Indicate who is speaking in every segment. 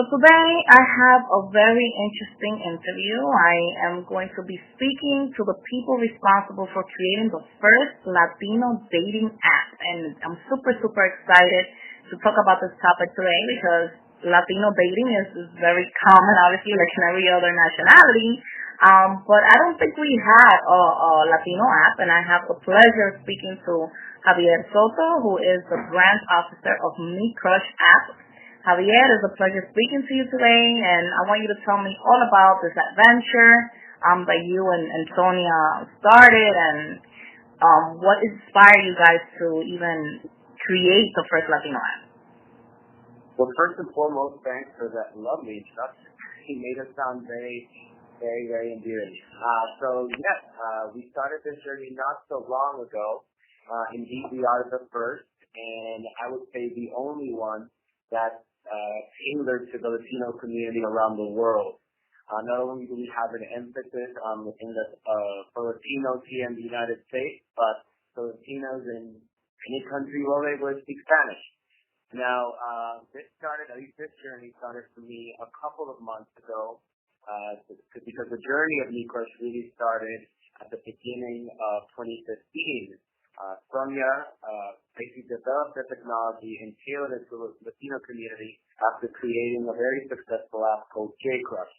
Speaker 1: So today I have a very interesting interview. I am going to be speaking to the people responsible for creating the first Latino dating app. And I'm super, super excited to talk about this topic today because Latino dating is very common, obviously, like in every other nationality. But I don't think we had a Latino app, and I have the pleasure of speaking to Javier Soto, who is the brand officer of Me Crush app. Javier, it's a pleasure speaking to you today, and I want you to tell me all about this adventure that you and Sonia started, and what inspired you guys to even create the first Latino app.
Speaker 2: Well, first and foremost, thanks for that lovely introduction. He made us sound very, very, very endearing. We started this journey not so long ago. Indeed, we are the first, and I would say the only one that's tailored to the Latino community around the world. Not only do we have an emphasis for Latinos here in the United States, but Filipinos in any country where they will speak Spanish. Now, this journey started for me a couple of months ago, because the journey of Me Crush really started at the beginning of 2015. Sonia basically developed the technology and tailored it to the Latino community after creating a very successful app called J-Crush.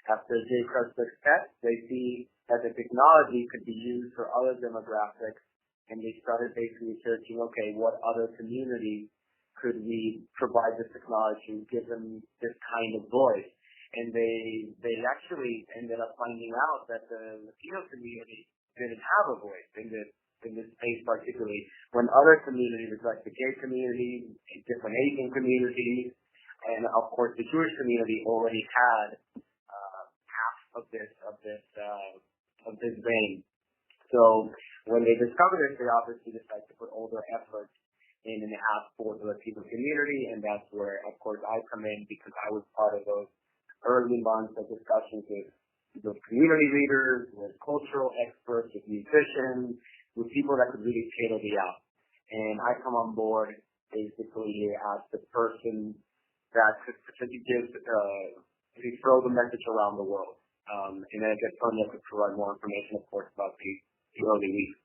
Speaker 2: After J-Crush success, they see that the technology could be used for other demographics, and they started basically searching, okay, what other communities could we provide this technology, give them this kind of voice? And they actually ended up finding out that the Latino community didn't have a voice in this space, particularly when other communities like the gay community, different Asian communities, and of course the Jewish community already had half of this vein. So when they discovered it, they obviously decided to put all their efforts in an app for the Latino community, and that's where, of course, I come in because I was part of those early months of discussions with community leaders, with cultural experts, with musicians, with people that could really tailor the app. And I come on board basically as the person that could potentially throw the message around the world. And then I guess Sonia could provide more information, of course, about the early weeks.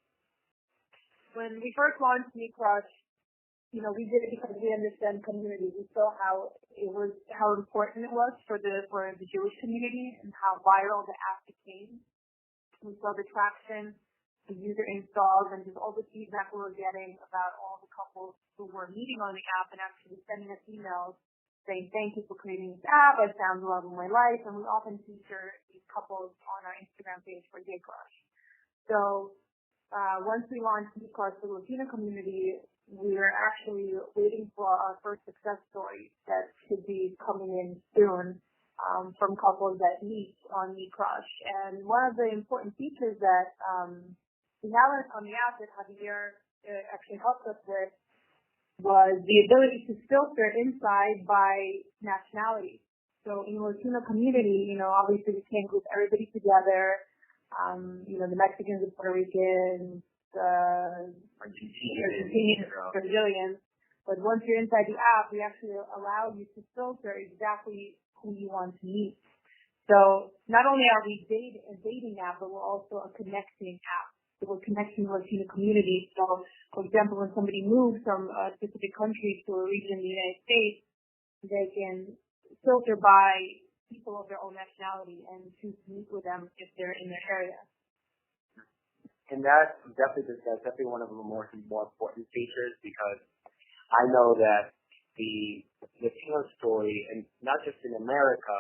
Speaker 3: When we first launched Me Crush, we did it because we understand community. We saw how important it was for the Jewish community and how viral the app became. We saw the traction, the user installs, and just all the feedback we were getting about all the couples who were meeting on the app and actually sending us emails saying, thank you for creating this app, I found the love of my life, and we often feature these couples on our Instagram page for Gay Crush. So once we launched Me Crush for the Latino community, we are actually waiting for our first success story that should be coming in soon from couples that meet on Me Crush. And one of the important features that we have on the app that Javier actually helped us with was the ability to filter inside by nationality. So in the Latino community, obviously we can't group everybody together. The Mexicans, the Puerto Ricans, the Argentinians, Brazilians. But once you're inside the app, we actually allow you to filter exactly who you want to meet. So not only are we a dating app, but we're also a connecting app. So we're connecting the Latino community. So, for example, when somebody moves from a specific country to a region in the United States, they can filter by people of their own nationality and choose to meet with them if they're in their area.
Speaker 2: And that's definitely one of the more important features, because I know that the Latino story, and not just in America,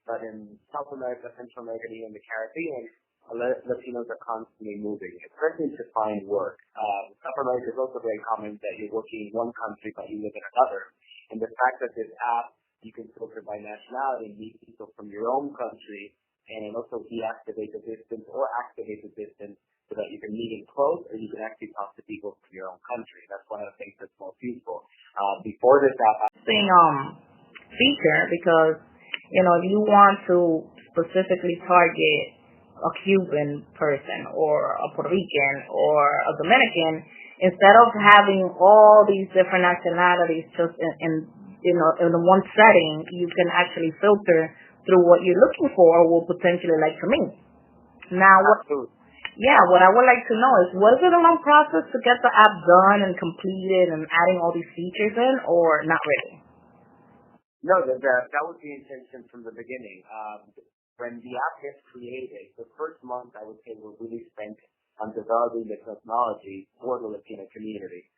Speaker 2: but in South America, Central America, and even the Caribbean, Latinos are constantly moving, especially to find work. South America is also very common that you're working in one country but you live in another. And the fact that this app, you can filter by nationality, meet people from your own country, and also deactivate the distance or activate the distance so that you can meet in close, or you can actually talk to people from your own country. That's one of the things that's most useful. Before this app,
Speaker 1: feature, because if you want to specifically target a Cuban person or a Puerto Rican or a Dominican, instead of having all these different nationalities just in in one setting, you can actually filter through what you're looking for or will potentially like to meet. Now, what I would like to know is, was it a long process to get the app done and completed and adding all these features in, or not really?
Speaker 2: No, that was the intention from the beginning. When the app gets created, the first month I would say was really spent on developing the technology for the Latino community.